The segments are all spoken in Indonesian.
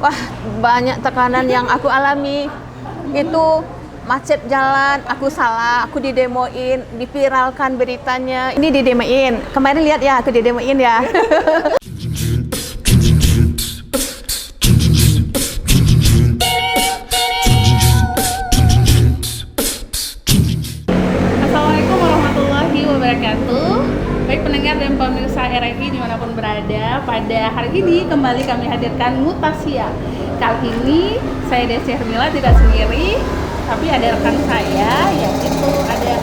Wah, banyak tekanan yang aku alami. Itu macet jalan, aku salah, aku didemoin, dipiralkan beritanya. Ini didemoin. Kemarin lihat ya, aku didemoin ya. Assalamualaikum warahmatullahi wabarakatuh. Baik pendengar dan pemirsa RRI dimanapun berada, pada hari ini kembali kami hadirkan Mutasia. Kali ini saya Desi Hermila tidak sendiri, tapi ada rekan saya, yaitu ada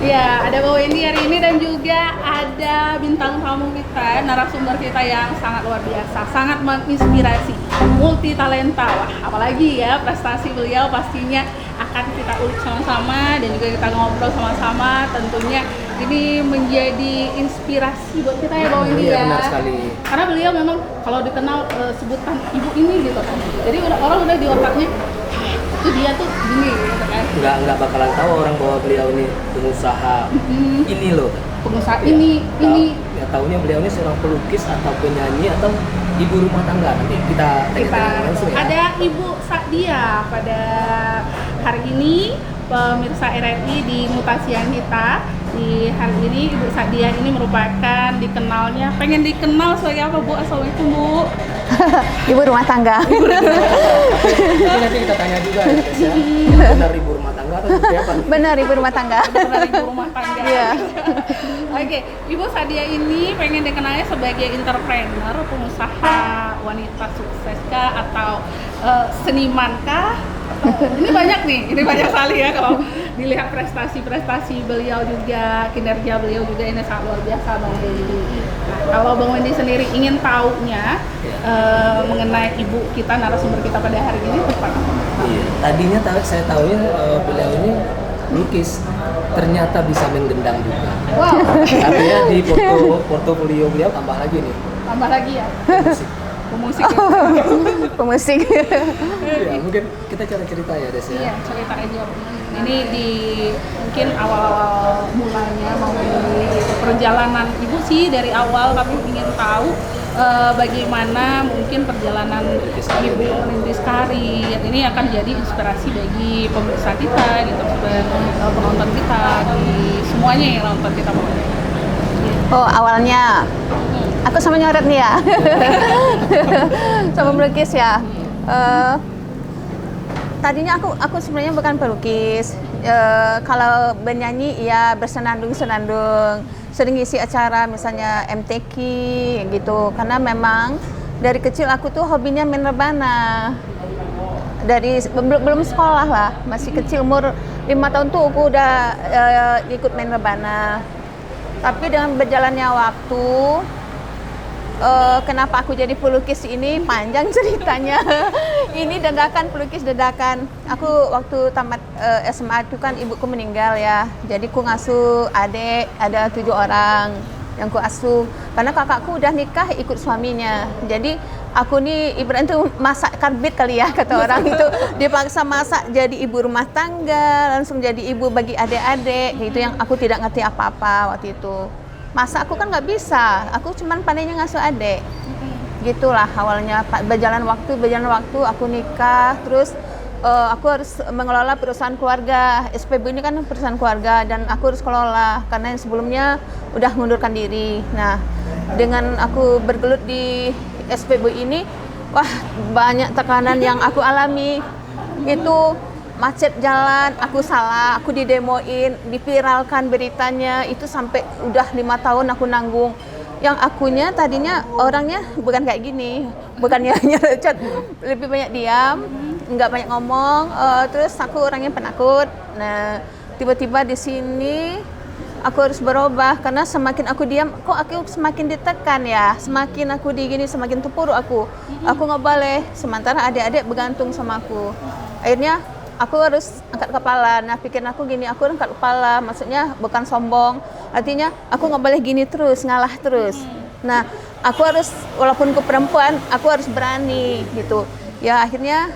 ya, ada Mbak Wendy hari ini dan juga ada bintang tamu kita, narasumber kita yang sangat luar biasa, sangat menginspirasi, multi talenta. Wah, apalagi ya prestasi beliau pastinya akan kita ulik sama-sama dan juga kita ngobrol sama-sama. Tentunya ini menjadi inspirasi buat kita ya Mbak Wendy ya. Benar sekali. Karena beliau memang kalau dikenal sebutan ibu ini gitu kan. Jadi orang udah di otaknya itu dia tuh gini gitu kan. Nggak bakalan tahu orang bahwa beliau ini pengusaha ini loh. Pengusaha Ya, ini ya taunya beliau ini seorang pelukis atau penyanyi atau ibu rumah tangga. Nanti kita tanya langsung ya. Ada Ibu Sadia pada hari ini, pemirsa RRI di Mutasi yang kita. Di hari ini Ibu Sadia ini merupakan pengen dikenal sebagai apa Bu? Assalamualaikum Bu. Ibu rumah tangga. Nanti kita tanya juga ya. Benar ibu rumah tangga atau seperti apa? Benar, ibu rumah tangga. Benar ibu rumah tangga. Iya. Oke, Ibu Sadia ini pengen dikenalnya sebagai entrepreneur, pengusaha wanita sukses kah atau seniman kah? Ini banyak sekali ya kalau dilihat prestasi beliau juga, kinerja beliau juga ini sangat luar biasa Bang Wendy. Nah, kalau Bang Wendy sendiri ingin taunya mengenai ibu kita, narasumber kita pada hari ini tepat. Iya. Tadinya saya tahunya beliau ini lukis, ternyata bisa menggendang juga. Wow. Artinya di portofolio beliau tambah lagi nih. Tambah lagi ya. Musik. Pemusik ya. Pemusik. Ya, mungkin kita cerita ya Des ya. Iya, cerita aja. Ini mungkin awal-awal mulanya mau perjalanan Ibu sih dari awal kami ingin tahu bagaimana mungkin perjalanan Ibu merintis karir. Ini akan jadi inspirasi bagi pemirsa kita gitu, penonton kita, di semuanya yang nonton kita. Oh, awalnya aku sama nyoret nih ya. Sama melukis ya. Tadinya aku sebenarnya bukan pelukis. Kalau bernyanyi ya bersenandung-senandung. Sering isi acara misalnya MTQ gitu. Karena memang dari kecil aku tuh hobinya main rebana. Dari belum sekolah lah, masih kecil, umur 5 tahun tuh aku udah ikut main rebana. Tapi dengan berjalannya waktu, kenapa aku jadi pelukis ini panjang ceritanya. Ini pelukis dadakan. Aku waktu tamat SMA itu kan ibuku meninggal ya. Jadi ku ngasuh adik, ada 7 orang yang ku asuh. Karena kakakku udah nikah ikut suaminya. Jadi aku nih ibaratnya tuh masak karbit kali ya kata orang itu. Dipaksa masak jadi ibu rumah tangga, langsung jadi ibu bagi adik-adik. Itu yang aku tidak ngerti apa-apa waktu itu. Masa aku kan nggak bisa, aku cuman pandainya ngasuh adik. Gitulah awalnya. Berjalan waktu aku nikah, terus aku harus mengelola perusahaan keluarga. SPB ini kan perusahaan keluarga dan aku harus kelola karena yang sebelumnya udah mengundurkan diri. Nah, dengan aku bergelut di SPB ini, wah banyak tekanan yang aku alami. Itu macet jalan, aku salah, aku didemoin, dipiralkan beritanya, itu sampai udah 5 tahun aku nanggung. Yang akunya tadinya orangnya bukan kayak gini, bukannya nyerecet, lebih banyak diam, nggak banyak ngomong, terus aku orangnya penakut. Nah, tiba-tiba di sini aku harus berubah karena semakin aku diam, kok aku semakin ditekan ya, semakin aku digini semakin terpuruk aku nggak boleh. Sementara adik-adik bergantung sama aku. Akhirnya aku harus angkat kepala. Nah, pikiran aku gini, aku angkat kepala, maksudnya bukan sombong. Artinya aku nggak boleh gini terus, ngalah terus. Nah, aku harus, walaupun ke perempuan, aku harus berani gitu. Ya akhirnya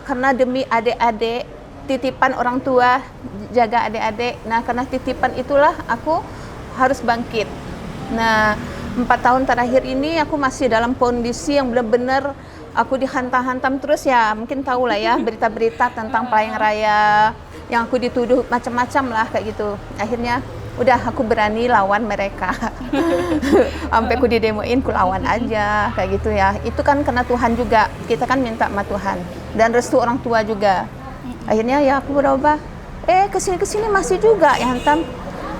karena demi adik-adik, titipan orang tua, jaga adik-adik. Nah, karena titipan itulah aku harus bangkit. Nah, 4 tahun terakhir ini aku masih dalam kondisi yang benar-benar aku dihantam-hantam terus ya. Mungkin tahu lah ya berita-berita tentang Pelayang Raya yang aku dituduh macam-macam lah kayak gitu. Akhirnya udah aku berani lawan mereka. Sampai aku didemoin, ku lawan aja kayak gitu ya. Itu kan kena Tuhan juga. Kita kan minta sama Tuhan dan restu orang tua juga. Akhirnya ya aku berubah. Kesini masih juga yang hantam.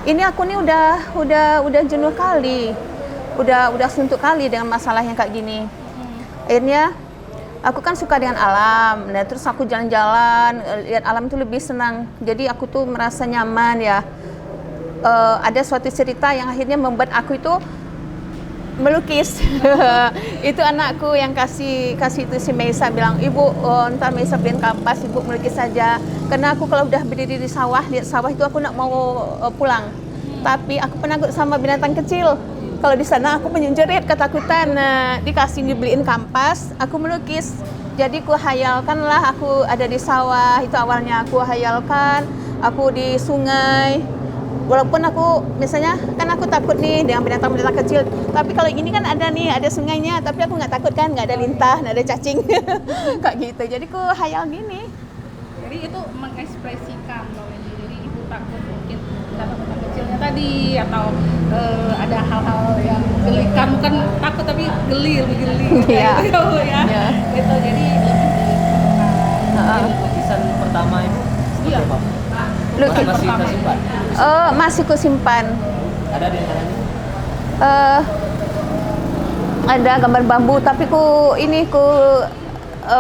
Ini aku nih udah jenuh kali. Udah suntuk kali dengan masalah yang kayak gini. Akhirnya aku kan suka dengan alam. Nah, terus aku jalan-jalan, lihat alam itu lebih senang. Jadi aku tuh merasa nyaman ya. Ada suatu cerita yang akhirnya membuat aku itu melukis. Itu anakku yang kasih itu si Meisa bilang, "Ibu, ntar Meisa beliin kanvas, Ibu melukis saja." Karena aku kalau udah berdiri di sawah, lihat sawah itu aku nak mau pulang. Tapi aku penakut sama binatang kecil. Kalau di sana aku menjerit ketakutan. Nah, dibeliin kanvas, aku melukis. Jadi ku hayalkan lah aku ada di sawah. Itu awalnya aku hayalkan aku di sungai. Walaupun aku misalnya kan aku takut nih dengan binatang-binatang kecil. Tapi kalau ini kan ada sungainya. Tapi aku nggak takut kan, nggak ada lintah, nggak ada cacing. Kayak gitu. Jadi ku hayal gini. Jadi itu mengekspresikan bahwa jadi ibu takut mungkin binatang kecilnya tadi atau ada hal-hal yang gelikan, bukan takut tapi lebih geli Iya. gitu ya. Iya. Gitu jadi Lukisan pertama itu Iya. apa? Lukis. Masih tersimpan. Masih ku simpan. Ada di antaranya. Ada gambar bambu tapi ku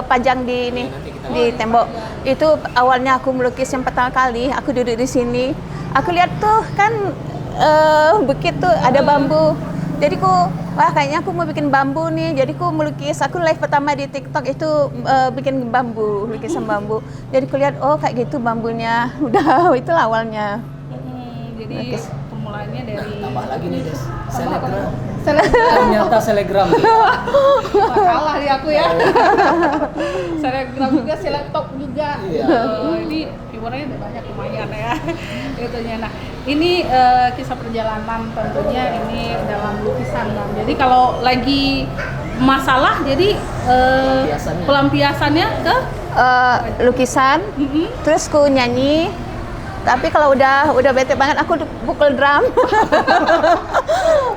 pajang di ini di tembok. Itu awalnya aku melukis yang pertama kali aku duduk di sini. Aku lihat tuh kan bukit tuh ada bambu. Jadi wah kayaknya aku mau bikin bambu nih. Jadi ku melukis. Aku live pertama di TikTok itu bikin bambu, lukisan bambu. Jadi ku lihat oh kayak gitu bambunya. Udah itulah awalnya. Jadi Lukis. permulaannya dari Tambah lagi nih, Des. Selegram. Selegram. Ternyata selegram. Wah, kalah di aku ya. Selegram juga, selektok juga. Iya. Ini viewernya udah banyak lumayan ya. Itunya. Nah, ini kisah perjalanan tentunya ini dalam lukisan Bang. Jadi kalau lagi masalah jadi pelampiasannya ke Lukisan. Terus ku nyanyi. Tapi kalau udah bete banget aku pukul drum.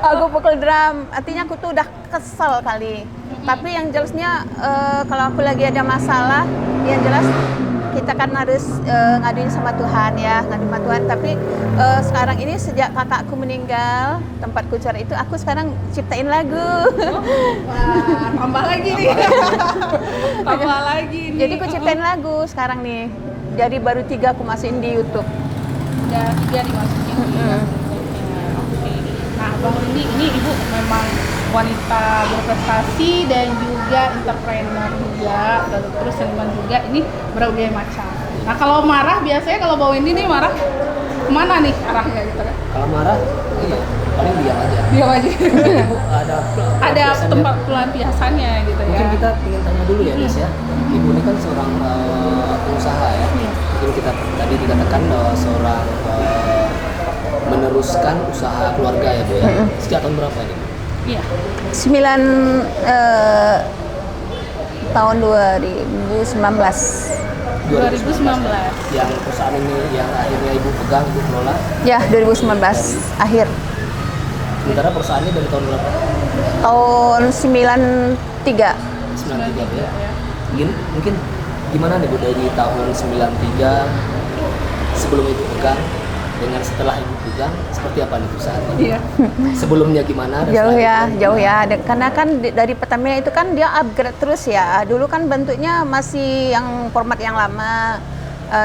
Aku pukul drum. Artinya aku tuh udah kesel kali. Tapi yang jelasnya kalau aku lagi ada masalah, yang jelas kita kan harus ngaduin sama Tuhan ya, ngaduin sama Tuhan. Tapi sekarang ini sejak kakakku meninggal, tempatku cari itu aku sekarang ciptain lagu. Wah, tambah lagi nih. Tambah lagi nih. Jadi aku ciptain lagu sekarang nih. Jadi baru 3 aku masukin di YouTube. Udah 3 dimasukin di YouTube-nya. Oke. Nah, Bang Windy, ini Ibu memang wanita berprestasi dan juga entrepreneur juga, dan terus seniman juga. Ini berbagai macam. Nah, kalau marah biasanya kalau Bang Windy nih marah kemana nih arahnya gitu kan? Kalau marah, iya, paling diam aja. Diam aja. Ibu ada pelampiasannya. tempat pelampiasannya gitu ya. Mungkin kita ingin tanya dulu ya, Des ya. Ibu ini kan seorang pengusaha ya. Mungkin kita tadi dikatakan seorang meneruskan usaha keluarga ya, Bu ya. Sejak tahun berapa ini? Iya. tahun 2019. 2019. Yang perusahaan ini yang akhirnya Ibu pegang, Ibu kelola. Ya, 2019 akhir. Sementara perusahaannya dari tahun berapa? Tahun 93. 93 ya. Mungkin gimana nih Bu dari tahun 93 sebelum Ibu pegang dengan setelah Ibu pegang seperti apa nih perusahaannya? Iya. Sebelumnya gimana? dan Jauh setelah ya, jauh ya. Karena kan dari Pertamina itu kan dia upgrade terus ya. Dulu kan bentuknya masih yang format yang lama.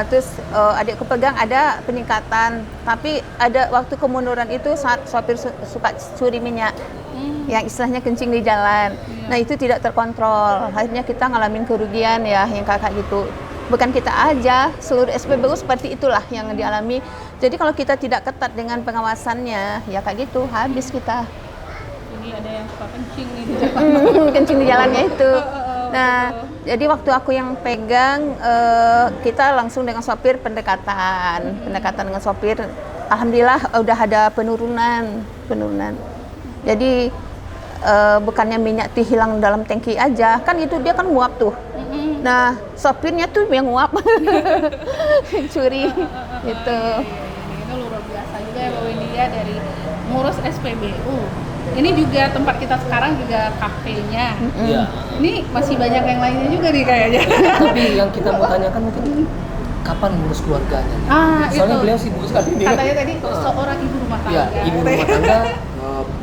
Terus adikku pegang ada peningkatan. Tapi ada waktu kemunduran itu saat sopir suka curi minyak. Yang istilahnya kencing di jalan. Nah itu tidak terkontrol. Akhirnya kita ngalamin kerugian ya yang kakak gitu. Bukan kita aja, seluruh SPBU seperti itulah yang dialami. Jadi kalau kita tidak ketat dengan pengawasannya, ya kayak gitu, habis kita. Ini ada yang suka kencing nih di jalan. Kencing di jalannya itu. Nah, jadi waktu aku yang pegang, kita langsung dengan sopir pendekatan dengan sopir. Alhamdulillah udah ada penurunan. Jadi bukannya minyak tuh hilang dalam tangki aja, kan itu dia kan nguap tuh. Nah, sopirnya tuh yang nguap, curi gitu. Ini luar biasa juga ya Mbak Windia dari ngurus SPBU. Ini juga tempat kita sekarang juga kafenya. Iya. Ini masih banyak yang lainnya juga nih kayaknya. Tapi yang kita mau tanyakan mungkin kapan ngurus keluarganya? Soalnya Itu. beliau sibuk sekali nih. Katanya tadi seorang ibu rumah tangga. Ya, ibu rumah tangga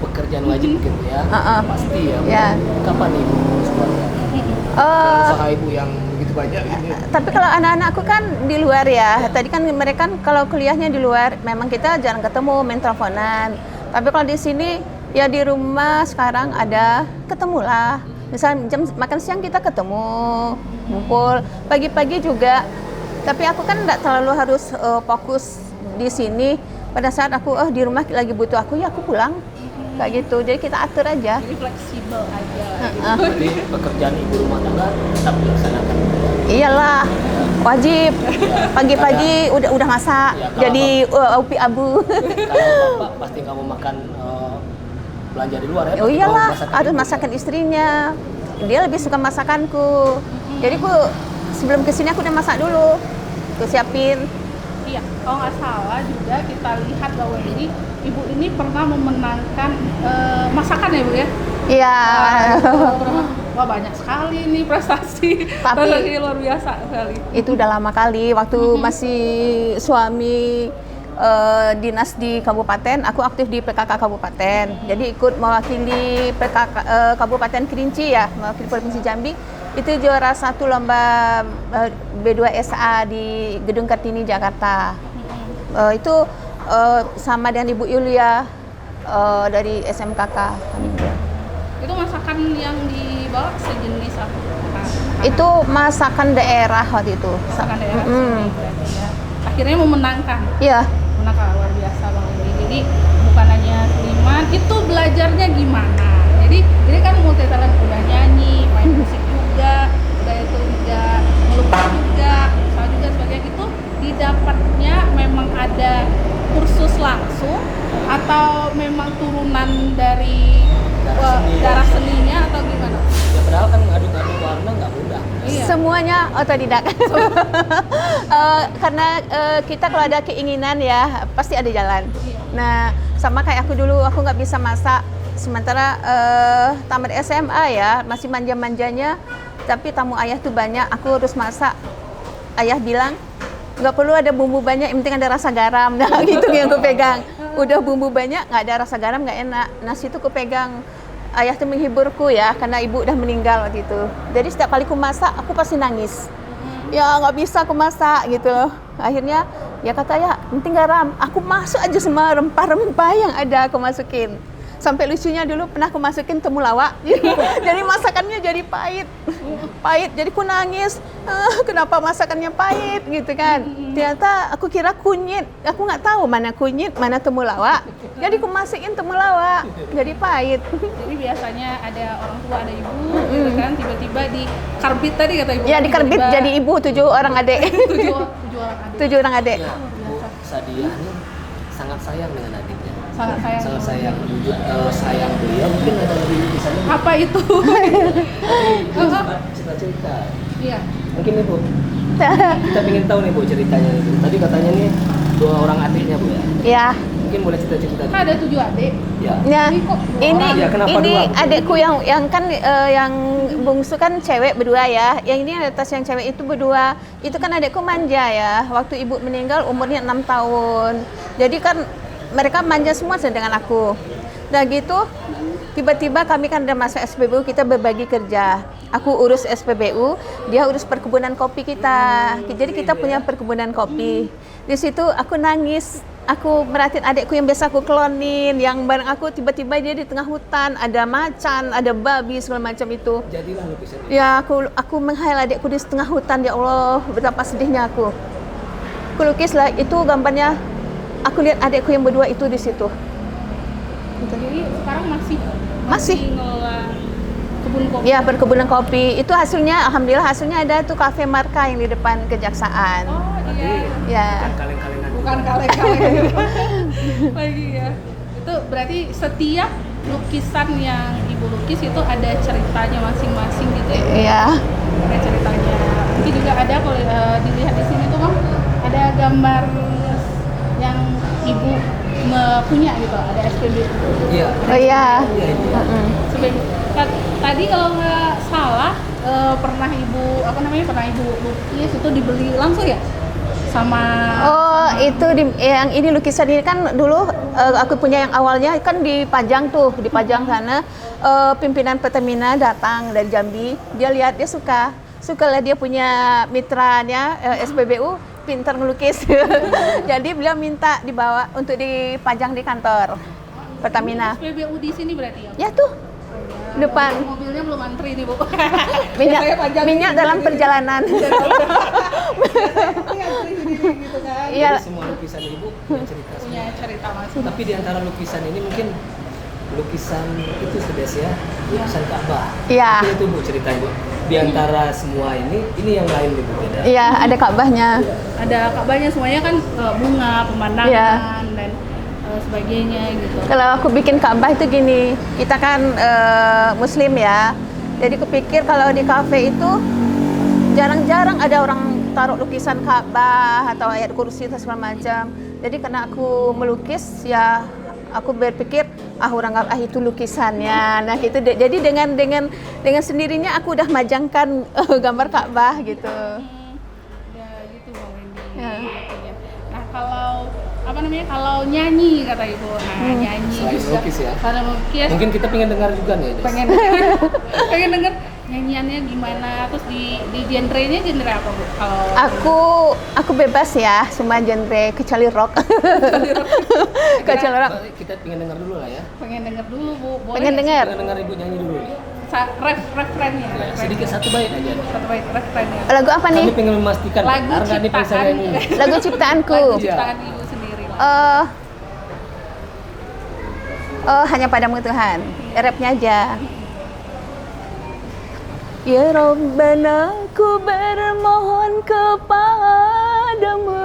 pekerjaan wajib gitu ya. Pasti ya. Ya. Kapan ibu ngurus keluarga? Usaha ibu yang begitu banyak ini. Tapi kalau anak-anakku kan di luar ya. Tadi kan mereka kalau kuliahnya di luar, memang kita jarang ketemu, main teleponan. Tapi kalau di sini ya di rumah sekarang ada ketemulah. Misal jam makan siang kita ketemu, ngumpul. Pagi-pagi juga. Tapi aku kan nggak terlalu harus fokus di sini. Pada saat aku di rumah lagi butuh aku, ya aku pulang. Kayak gitu. Jadi kita atur aja. Jadi fleksibel aja. Jadi pekerjaan ibu rumah tangga tetap dilaksanakan. Iyalah, wajib. Pagi-pagi udah masak. Ya, kalau Jadi upi abu. Kalau bapak pasti kamu makan belanja di luar ya? Oh pasti iyalah, kamu masakan harus ibu. masakan istrinya. Dia lebih suka masakanku. Jadi aku sebelum kesini aku udah masak dulu. Aku siapin. Iya, kalau nggak salah juga kita lihat bahwa ini ibu ini pernah memenangkan masakan ya Bu ya? Iya. Wah banyak sekali nih prestasi. Tapi- Prestasi luar biasa sekali. Itu udah lama kali. Waktu masih suami dinas di kabupaten, aku aktif di PKK kabupaten. Jadi ikut mewakili PKK Kabupaten Kerinci ya, mewakili Provinsi Jambi. Itu juara 1 lomba B2SA di Gedung Kartini Jakarta. Itu sama dengan Ibu Yulia dari SMKK. Itu masakan yang dibawa sejenis apa? Itu masakan daerah waktu itu. Masakan daerah Mm. sini berarti ya. Akhirnya memenangkan. Iya. Memenangkan luar biasa Bang Edi. Jadi bukan hanya seniman, itu belajarnya gimana? Jadi ini kan multi talent, udah nyanyi, main musik juga, udah itu juga melukis juga, usaha juga sebagainya. Itu didapatnya memang ada kursus langsung atau memang turunan dari darah seninya atau gimana? Ya padahal kan ngadu-ngadu warna nggak mudah. Iya. Semuanya otodidak. Karena kita kalau ada keinginan ya pasti ada jalan. Nah sama kayak aku dulu, aku nggak bisa masak. Sementara tamat SMA ya masih manja-manjanya. Tapi tamu ayah tuh banyak, aku harus masak. Ayah bilang nggak perlu ada bumbu banyak, yang penting ada rasa garam. Nah gitu yang aku pegang. Udah bumbu banyak nggak ada rasa garam nggak enak. Nasi itu aku pegang. Ayah tuh menghiburku ya, karena ibu udah meninggal waktu itu. Jadi setiap kali aku masak, aku pasti nangis. Ya nggak bisa aku masak gitu loh. Akhirnya ya kata ya, penting garam. Aku masuk aja semua rempah-rempah yang ada aku masukin. Sampai lucunya dulu pernah aku masukin temulawak. Jadi masakannya jadi pahit. Pahit, jadi aku nangis. Kenapa masakannya pahit gitu kan. Ternyata aku kira kunyit. Aku nggak tahu mana kunyit, mana temulawak. Jadi aku masukin temulawak. Jadi pahit. Jadi biasanya ada orang tua, ada ibu, gitu kan, tiba-tiba di karbit tadi kata ibu. Ya di karbit tiba-tiba jadi ibu 7 orang adik. 7 orang adik. 7 orang adik. Ya, Bu Sadia ini sangat sayang dengan adiknya. Sangat sayang. Sangat sayang. Sayang beliau mungkin ada lebih tulisannya. Apa itu? Cerita-cerita. Iya. Mungkin nih Bu, kita ingin tahu nih Bu ceritanya nih Bu. Tadi katanya nih 2 orang adiknya Bu ya. Ya. Mungkin boleh cerita-cerita. Kan ada 7 adik. Ya. Nah, Ini kok dua ini orang? Ya, kenapa ini dua? adekku yang kan yang bungsu kan cewek berdua ya. Yang ini atas yang cewek itu berdua. Itu kan adekku manja ya. Waktu ibu meninggal umurnya 6 tahun. Jadi kan mereka manja semua dengan aku. Nah gitu, tiba-tiba kami kan udah masuk SPBU, kita berbagi kerja. Aku urus SPBU, dia urus perkebunan kopi kita. Jadi kita punya perkebunan kopi. Di situ aku nangis. Aku merhatiin adekku yang biasa aku klonin, yang bareng aku tiba-tiba dia di tengah hutan, ada macan, ada babi segala macam itu. Jadilah lukisan ini. Ya aku menghayal adekku di tengah hutan, ya Allah betapa sedihnya aku. Aku lukislah itu gambarnya. Aku lihat adekku yang berdua itu di situ. Jadi sekarang Masih. ngelola kebun kopi. Ya perkebunan kopi itu hasilnya, alhamdulillah hasilnya ada tuh kafe Marka yang di depan kejaksaan. Oh iya. Ya. Bukan kaleng-kalengan. Bukan kaleng-kaleng lagi ya. Itu berarti setiap lukisan yang ibu lukis itu ada ceritanya masing-masing gitu ya? Iya. Ada ceritanya. Mungkin juga ada kalau dilihat di sini tuh Mam, ada gambar yang ibu punya gitu, ada SPBU. Iya. Oh iya. Iya, ini. SPBU. Tadi kalau nggak salah pernah ibu pernah ibu lukis itu dibeli langsung ya sama. Oh, itu yang ini lukisan ini kan dulu aku punya yang awalnya kan dipajang sana. Pimpinan Pertamina datang dari Jambi, dia lihat dia suka lah, dia punya mitranya SPBU pintar ngelukis. Jadi beliau minta dibawa untuk dipajang di kantor Pertamina. SPBU di sini berarti ya? Ya tuh depan. Mobilnya belum antri nih Bu. minyak dalam perjalanan. Gitu kan. Iya. Jadi semua lukisan ibu punya cerita. Punya cerita masing. Tapi di antara lukisan ini mungkin lukisan itu sedes ya, lukisan Ka'bah. Iya. Itu Bu ceritanya Bu. Di antara semua ini yang lain Bu beda. Iya, ada Ka'bahnya. Ada Ka'bahnya semuanya kan bunga, pemandangan Iya. dan sebagainya gitu. Kalau aku bikin Ka'bah itu gini, kita kan Muslim ya, jadi kupikir kalau di kafe itu jarang-jarang ada orang taruh lukisan Ka'bah atau ayat kursi atau segala macam. Jadi karena aku melukis ya, aku berpikir orang nggak itu lukisannya. Nah itu jadi dengan sendirinya aku udah majangkan gambar Ka'bah gitu. Ya gitu Bang Wendy. Ya. Nah kalau nyanyi kata ibu, nyanyi Selain juga. lukis ya. Kalau lukis Mungkin kita pengen dengar juga nih. Des. pengen denger nyanyiannya gimana, terus di genrenya genre apa Bu? Kalau Aku bebas ya, semua genre kecuali rock. Kecuali rock. Kita pengen dengar dulu lah ya. pengen denger dulu Bu, boleh Pengen nggak? dengar. Pengen dengar ibu nyanyi dulu nih. Refrennya. Ya, sedikit satu bait aja. Satu bait refrennya. Lagu apa nih? Kami pengen memastikan Lagu Arga ini pengen ciptaan. saya nyanyi. Lagu ciptaanku. Lagu ciptaan ibu sendiri lah. Hanya padamu Tuhan. Rapnya aja. Ya Rabbana, ku bermohon kepadamu,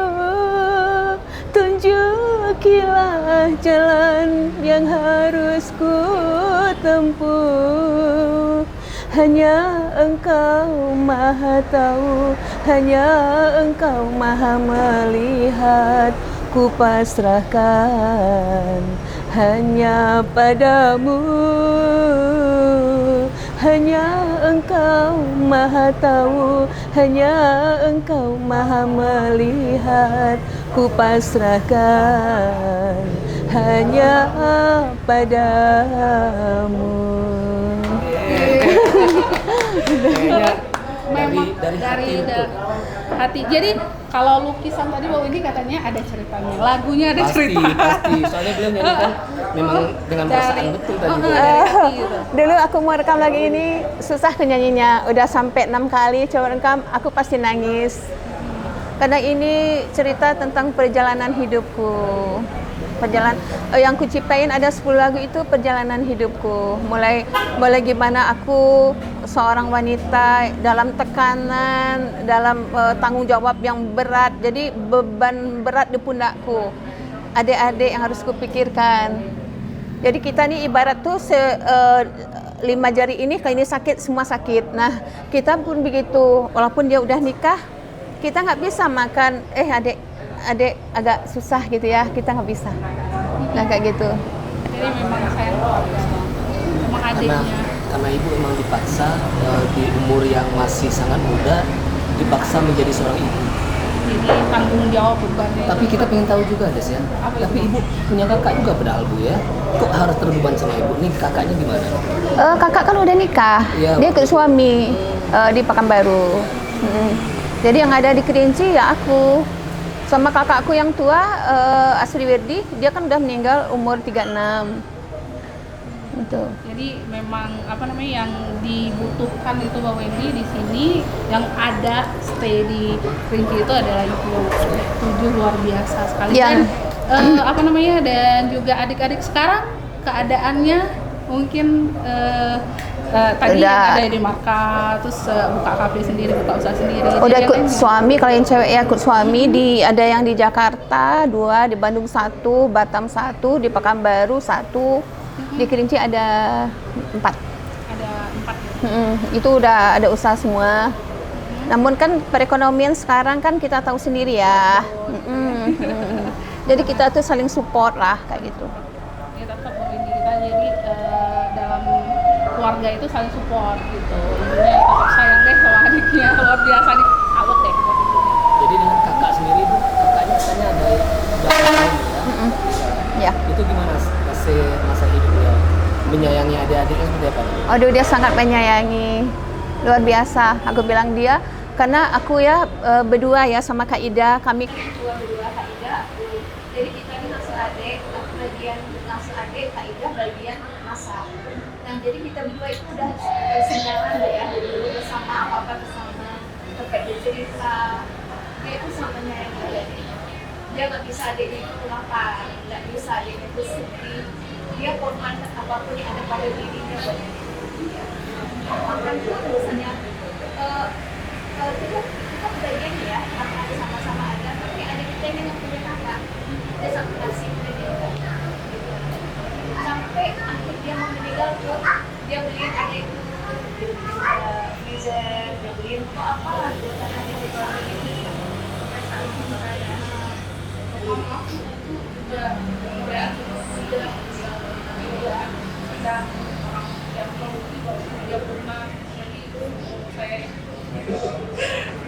tunjukilah jalan yang harus ku tempuh. Hanya Engkau Maha Tahu, hanya Engkau Maha Melihat. Ku pasrahkan hanya padamu. Hanya Engkau Maha Tahu, hanya Engkau Maha Melihat. Ku pasrahkan hanya padamu. Kayaknya Memang dari hati betul. hati. Jadi kalau lukisan tadi Mbak Windy katanya ada ceritanya, lagunya ada cerita. Pasti. Soalnya beliau nyanyikan memang dengan perasaan betul tadi. Bu. dari hati gitu. Dulu aku mau rekam lagi ini susah tuh nyanyinya. Udah sampai 6 kali coba rekam, aku pasti nangis. Karena ini cerita tentang perjalanan hidupku. Yang ku ciptain ada 10 lagu itu perjalanan hidupku. Mulai gimana aku seorang wanita dalam tekanan, dalam tanggung jawab yang berat. Jadi beban berat di pundakku. Adik-adik yang harus kupikirkan. Jadi kita nih ibarat tuh 5 jari ini kalau ini sakit semua sakit. Nah, kita pun begitu. Walaupun dia udah nikah, kita nggak bisa makan. Adik agak susah gitu ya, kita nggak bisa. Nah kayak gitu. Jadi memang sayang keluarga, memang adiknya. Karena ibu memang dipaksa di umur yang masih sangat muda dipaksa menjadi seorang ibu. Jadi tanggung jawab bebannya. Tapi kita pengen tahu juga Des ya. Tapi ibu punya kakak juga padahal Bu ya. Kok harus terbeban sama ibu? Nih kakaknya gimana? Kakak kan udah nikah, Iya. dia ikut suami di Pekanbaru. Jadi yang ada di Kerinci ya aku. Sama kakakku yang tua, Asri Wirdi, dia kan udah meninggal umur 36. Gitu. Jadi memang yang dibutuhkan itu Mbak Wendy di sini yang ada stay di Kerinci itu adalah ibu 7 luar biasa sekali. Ya. Dan dan juga adik-adik sekarang keadaannya mungkin tadi Udah. ada di Marka, terus buka kafe sendiri, buka usaha sendiri. Udah Jadi ikut yang lain suami, kalau yang cewek ya ikut suami, ada yang di Jakarta 2, di Bandung 1, Batam 1, di Pekanbaru 1. Di Kerinci ada 4. Ada 4 ya. Itu udah ada usaha semua. Namun kan perekonomian sekarang kan kita tahu sendiri ya. Jadi kita tuh saling support lah kayak gitu. Ya tetap ini kita jadi dalam keluarga itu saling support gitu. Ibunya tetap sayang deh sama adiknya, luar biasa nih, salut deh buat ibunya. Jadi dengan kakak sendiri Bu, kakaknya katanya ada udah tahun Ya. Itu gimana masa hidupnya? Menyayangi adik-adiknya seperti apa? Aduh, dia sangat menyayangi, luar biasa. Aku bilang dia, karena aku ya berdua ya sama Kak Ida, kami berdua Kak Ida. Jadi kita ini ngasuh adik, aku bagian ngasuh adik, Kak Ida bagian masak. Nah, jadi kita berdua itu udah senyaman ya, dulu bersama apa-apa bersama, sampai bercerita. Dia itu sangat menyayangi adik-adiknya. Dia nggak bisa adiknya itu lapar, nggak bisa adiknya itu sedih. Dia korbankan apapun yang ada pada dirinya buat dia. Makan tuh misalnya kita bagian ya, makan sama-sama ada, tapi ada kita yang punya kakak. Dia sampai kasih dia sampai akhir dia mau meninggal pun dia beliin adik itu, dia beliin freezer, dia beliin apa lah buat adik itu selama ini. Sedang orang yang produktif dia pernah jadi saya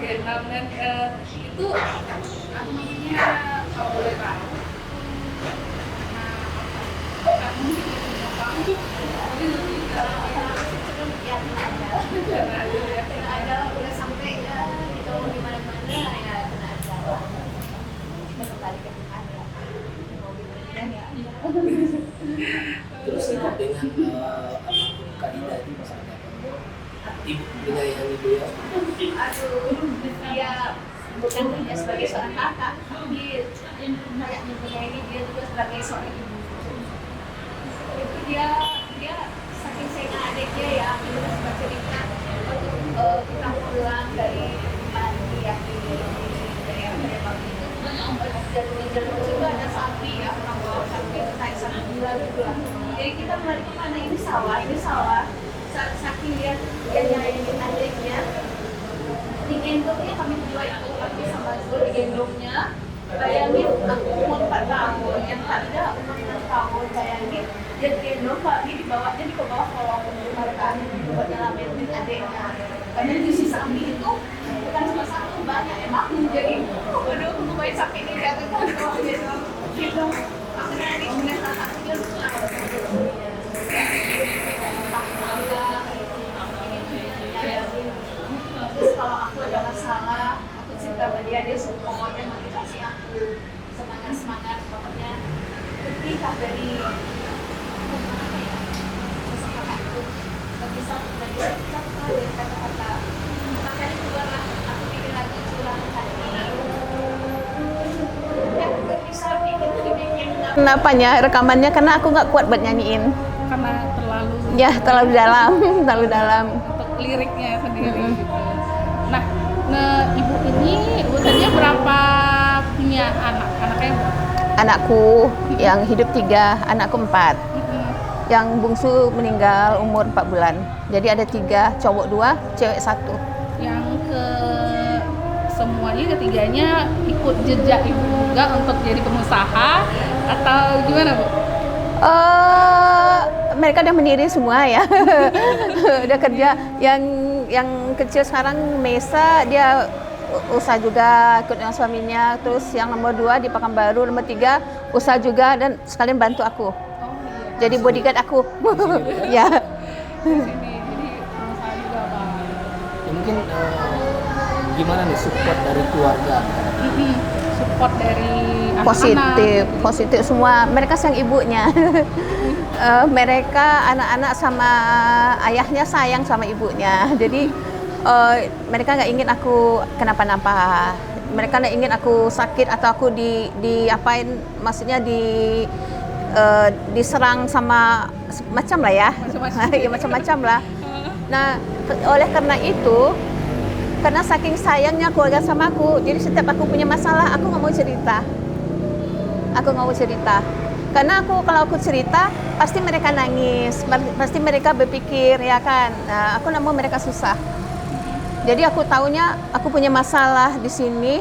Vietnam dan itu apa namanya kalau boleh tahu Ada udah sampai ya gitu di mana-mana ya kena aja. Kembali ke Tuhan ya. Terus itu dengan Kak Ida itu misalnya ibu menyayangi ibu ya. Aduh, dia bukan hanya sebagai seorang kakak, tapi kayak menyayangi dia juga sebagai seorang ibu. Itu dia saking sayang adiknya ya, kita sempat cerita waktu kita pulang dari Bali ya dari Palembang itu, dan juga ada sapi ya, orang bawa sapi kayak sapi gila gitu lah. Jadi kita balik kemana ini sawah. Saking dia nyayangin adiknya, digendongnya kami berdua itu kami sama Zul digendongnya. Bayangin aku umur 4 tahun, yang ada umur 6 tahun, bayangin dia digendong kami dibawanya di bawah kolong jembatan buat nyelamatin adiknya. Karena di sisa kami itu bukan cuma satu, banyak emang jadi waduh aku baik sakit ini jangan kalau gitu. Akhirnya ini punya salah satunya lupa. Terus kalau aku ada masalah, aku cerita sama dia support, dia motivasi aku, semangat pokoknya ketika dari kakakku nggak bisa dari kata-kata, makanya keluarlah aku bikin lagi curahkan kenapanya rekamannya karena aku nggak kuat buat nyanyiin karena terlalu dalam untuk liriknya sendiri gitu. Nah, ibu ini usianya berapa punya anaknya? Anakku yang hidup 3, anakku 4. Yang bungsu meninggal umur 4 bulan. Jadi ada 3, cowok 2, cewek 1. Yang semuanya ketiganya ikut jejak ibu juga untuk jadi pengusaha atau gimana Bu? Mereka udah mendiri semua ya. Udah kerja. Yang kecil sekarang Mesa dia usaha juga ikut dengan suaminya. Terus yang nomor 2 di Pekanbaru, nomor 3 usaha juga dan sekalian bantu aku. Jadi bodyguard aku. Ya. Di sini jadi pengusaha juga Pak. Ya, mungkin gimana nih support dari keluarga? Support dari anak-anak. Positif semua. Mereka sayang ibunya. Mereka anak-anak sama ayahnya sayang sama ibunya. Jadi mereka nggak ingin aku kenapa-napa. Mereka nggak ingin aku sakit atau aku diapain, maksudnya diserang sama macam lah ya. Ya macam-macam lah. Nah, oleh karena itu, karena saking sayangnya keluarga sama aku, jadi setiap aku punya masalah, aku nggak mau cerita. Karena kalau aku cerita pasti mereka nangis, pasti mereka berpikir ya kan. Nah, aku nggak mau mereka susah. Jadi aku taunya aku punya masalah di sini.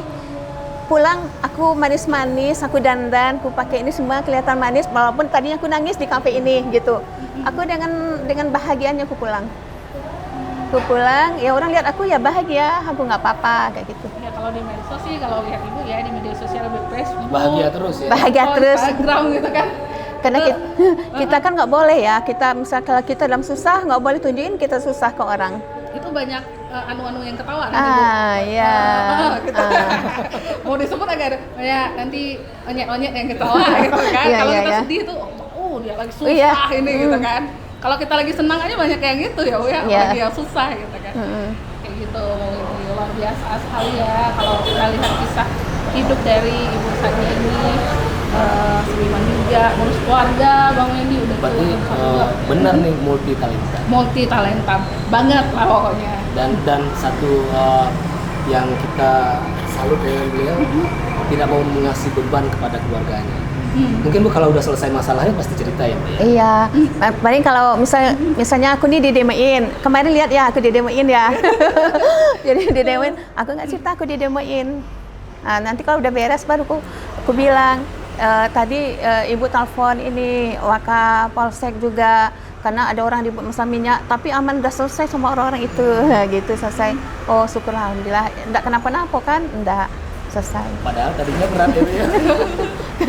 Pulang aku manis-manis, aku dandan, aku pakai ini semua kelihatan manis walaupun tadinya aku nangis di kafe ini gitu. Aku dengan bahagianya aku pulang. Aku pulang, ya orang lihat aku ya bahagia, aku nggak apa-apa kayak gitu. Ya kalau di medsos sih, kalau lihat ibu ya di media sosial, di Facebook, Bahagia terus ya. Bahagia terus. Instagram gitu kan. Karena kita kan nggak boleh ya, kita misal kalau kita dalam susah nggak boleh tunjukin kita susah ke orang. Itu banyak anu-anu yang ketawa kan ibu. Ya. Gitu. Mau disebut agak ada, ya nanti onyet-onyet yang ketawa gitu kan. Iya, Kalau iya, kita iya. sedih tuh, oh dia lagi susah Iya. ini gitu kan. Kalau kita lagi senang aja banyak kayak gitu ya, Bu ya. Iya. Lagi yang susah gitu kan. Kayak gitu, luar biasa sekali ya kalau kita lihat kisah hidup dari Ibu Sadia ini. Seniman juga, ngurus keluarga, Bang Wendy udah Berarti juga. benar nih multi Multi-talenta banget lah pokoknya. dan satu yang kita salut dengan beliau, tidak mau mengasih beban kepada keluarganya. Mungkin Bu kalau udah selesai masalahnya pasti cerita ya, Bu ya. Iya, paling kalau misalnya aku nih didemoin, kemarin lihat ya aku didemoin ya. Jadi didemoin, aku nggak cerita aku didemoin. Nah, nanti kalau udah beres baru aku bilang, tadi ibu telepon ini Waka Polsek juga karena ada orang ribut masalah minyak, tapi aman udah selesai sama orang-orang itu, gitu selesai. Oh syukur alhamdulillah, enggak kenapa-napa kan, enggak selesai. Padahal tadinya berat ya, Bu ya.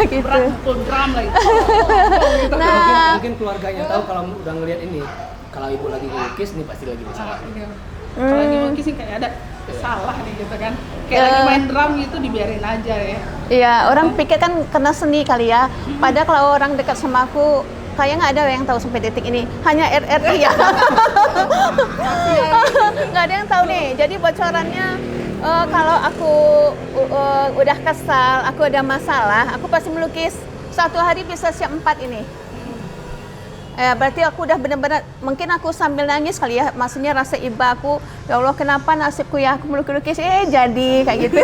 Gitu. Berat pukul drum lah itu. Gitu. Nah, Mungkin keluarganya tahu kalau udah ngelihat ini, kalau ibu lagi ngelukis nih pasti lagi masalah. Kalau lagi melukis sih kayak ada salah nih gitu kan. Kayak lagi main drum gitu dibiarin aja ya. iya, orang pikir kan kena seni kali ya. Padahal kalau orang dekat sama aku, kayak nggak ada yang tahu sampai detik ini. Hanya RRI ya. Nggak ada yang tahu nih. Jadi bocorannya, kalau aku udah kesal, aku ada masalah, aku pasti melukis. Satu hari bisa siap 4 ini. Berarti aku udah benar-benar, mungkin aku sambil nangis kali ya, maksudnya rasa iba aku, ya Allah kenapa nasibku ya aku melukis, jadi kayak gitu.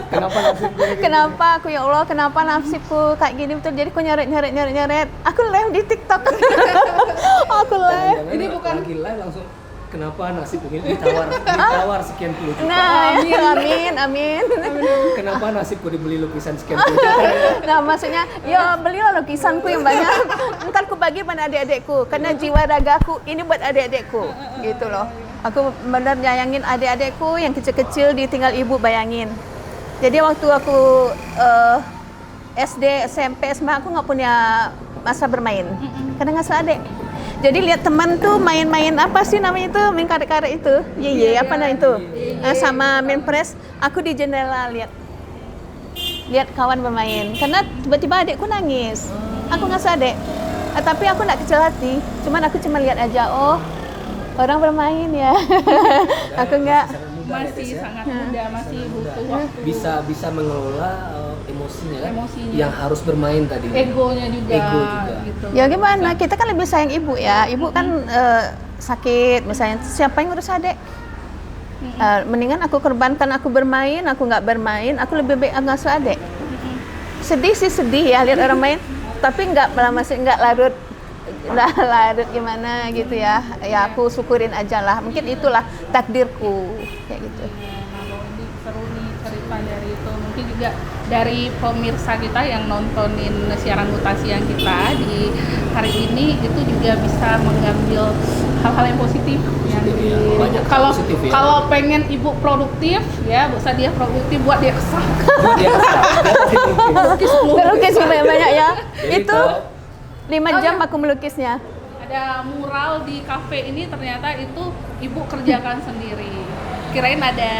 Kenapa nasibku kayak gini? Kenapa aku ya Allah, kenapa nasibku kayak gini betul. Jadi aku nyeret. Aku live di TikTok. Aku live. Jangan-jangan Ini bukan- lagi live langsung kenapa nasib begini ditawar sekian puluh juta. Nah, amin. Kenapa nasibku dibeli lukisan sekian puluh juta? Nah, maksudnya, ya belilah lukisanku yang banyak. Ntar aku bagi pada adik-adikku, karena jiwa ragaku ini buat adik-adikku, gitu loh. Aku benar nyayangin adik-adikku yang kecil-kecil ditinggal ibu, bayangin. Jadi waktu aku SD, SMP, SMA aku nggak punya masa bermain, karena nggak adik. Jadi lihat teman tuh main-main apa sih namanya itu, main karet-karet itu, apa namanya itu, sama main press. Aku di jendela lihat kawan bermain, karena tiba-tiba adikku nangis. Aku nggak sadar, tapi aku nggak kecil hati. Cuman aku cuma lihat aja, oh orang bermain ya. Aku nggak. Masih sangat muda, masih butuh waktu. Bisa mengelola emosinya kan? Emosinya. Yang harus bermain tadi. Egonya juga. Ego juga. Gitu. Ya gimana? Kita kan lebih sayang ibu ya. Ibu kan sakit, misalnya siapa yang ngurus adek? Mendingan aku korbankan aku bermain, aku nggak bermain, aku lebih baik ngasuh adek. Sedih sih sedih ya lihat orang main, tapi nggak larut gimana gitu ya. Ya aku syukurin aja lah. Mungkin itulah takdirku kayak gitu. Ini seru nih cerita dari itu. Mungkin juga dari pemirsa kita yang nontonin siaran mutasi yang kita di hari ini itu juga bisa mengambil hal-hal yang positif yang Iya, banyak hal kalau positif ya. kalau pengen ibu produktif ya Bu Sadia produktif buat dia kesal. Dia kesal. Melukis banyak ya. Jadi Itu kalau- 5 jam aku melukisnya. Ada mural di kafe ini ternyata itu ibu kerjakan sendiri. Kirain ada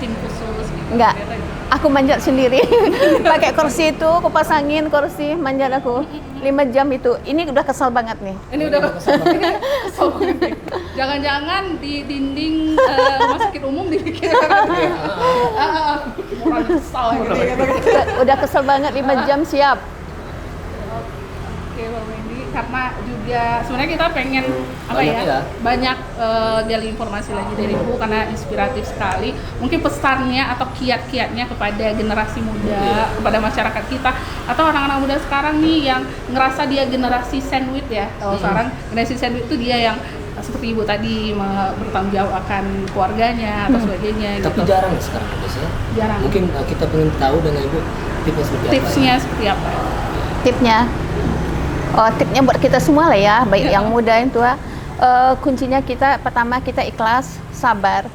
tim khusus gitu. Enggak. Ternyata Aku manjat sendiri. Pakai kursi itu, aku pasangin kursi, manjat aku. 5 jam itu. Ini udah kesal banget nih. Ini udah kesal banget. kesel banget nih. Jangan-jangan di dinding rumah sakit umum dibikin mural kesal gitu. Udah kesel banget 5 jam siap. Oke, Bang Wendy. karena juga sebenarnya kita pengen apa Banyak ya, ya. banyak gali informasi lagi dari Ibu karena inspiratif sekali. Mungkin pesannya atau kiat-kiatnya kepada generasi muda, kepada masyarakat kita atau anak-anak muda sekarang nih yang ngerasa dia generasi sandwich ya. Kalau sekarang generasi sandwich itu dia yang seperti Ibu tadi bertanggung jawab akan keluarganya atau sebagainya. Tapi gitu. jarang sekarang biasanya. Jarang. Mungkin kita pengen tahu dengan Ibu tipsnya seperti Tipsnya apa. seperti apa? Tipnya, tipnya buat kita semua lah ya, baik yang muda yang tua. Kuncinya kita pertama kita ikhlas, sabar,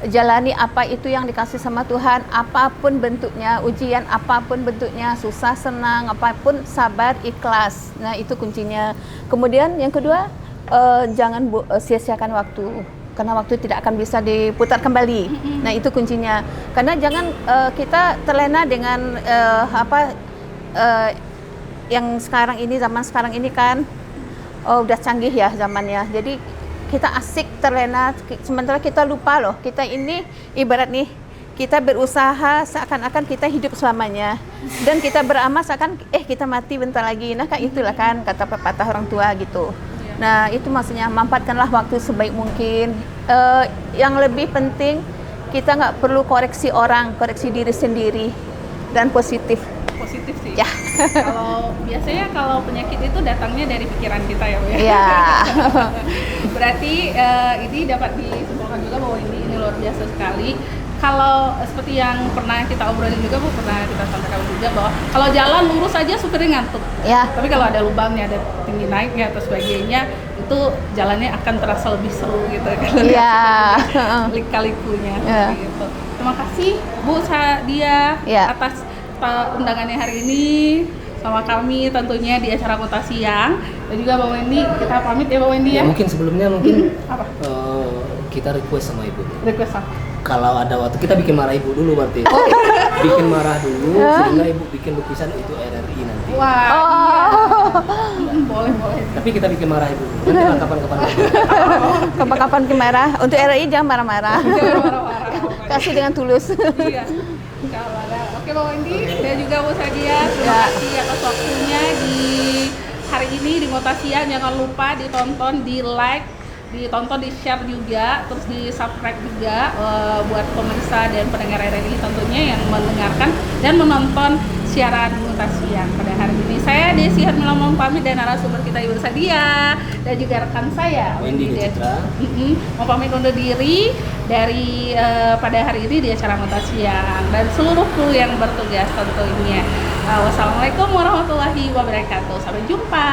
jalani apa itu yang dikasih sama Tuhan, apapun bentuknya, ujian apapun bentuknya, susah senang apapun, sabar, ikhlas. Nah itu kuncinya. Kemudian yang kedua, jangan sia-siakan waktu. Karena waktu tidak akan bisa diputar kembali. Nah itu kuncinya. Karena jangan kita terlena dengan yang sekarang ini, zaman sekarang ini kan udah canggih ya zamannya. Jadi kita asik terlena, sementara kita lupa loh. Kita ini ibarat nih, kita berusaha seakan-akan kita hidup selamanya. Dan kita beramal seakan kita mati bentar lagi. Nah kan itulah kan kata pepatah orang tua gitu. Nah itu maksudnya manfaatkanlah waktu sebaik mungkin. Yang lebih penting kita nggak perlu koreksi orang, koreksi diri sendiri dan positif. Positif sih. Ya. Kalau biasanya kalau penyakit itu datangnya dari pikiran kita ya, Bu ya. Ya. Berarti ini dapat disimpulkan juga bahwa ini luar biasa sekali. Kalau seperti yang pernah kita obrolin juga, Bu, pernah kita sampaikan juga bahwa kalau jalan lurus aja supirnya ngantuk. Ya. Tapi kalau ada lubangnya, ada tinggi naiknya atau sebagainya, itu jalannya akan terasa lebih seru gitu kalau Iya. lika-likunya. Ya. Gitu. Terima kasih Bu Sadia Ya. atas undangannya hari ini sama kami tentunya di acara Kota Siang, dan juga Bang Wendy. Kita pamit ya Bang Wendy ya. Mungkin sebelumnya Apa? Kita request sama Ibu. Request apa? Kalau ada waktu kita bikin marah Ibu dulu berarti. Bikin marah dulu sehingga Ibu bikin lukisan itu RRI nanti. Wah, Oh. iya. Boleh. Tapi kita bikin marah Ibu. Nanti lah kapan-kapan. Kapan-kapan marah. Untuk RI jangan marah-marah. Jangan marah-marah. Kasih dengan tulus. Iya. Kalau ada. Oke Bang Wendy dan juga Bu Sadia, terima kasih atas waktunya di hari ini di Kota Siang. Jangan lupa ditonton, di like, ditonton, di share juga, terus di subscribe juga buat pemirsa dan pendengar RRI tentunya yang mendengarkan dan menonton siaran Kota Siang pada hari ini. Saya Desi Hermila mohon pamit dan narasumber kita Ibu Sadia dan juga rekan saya Wendy Citra. mau pamit undur diri dari pada hari ini di acara Kota Siang dan seluruh kru yang bertugas tentunya. Wassalamualaikum warahmatullahi wabarakatuh. Sampai jumpa.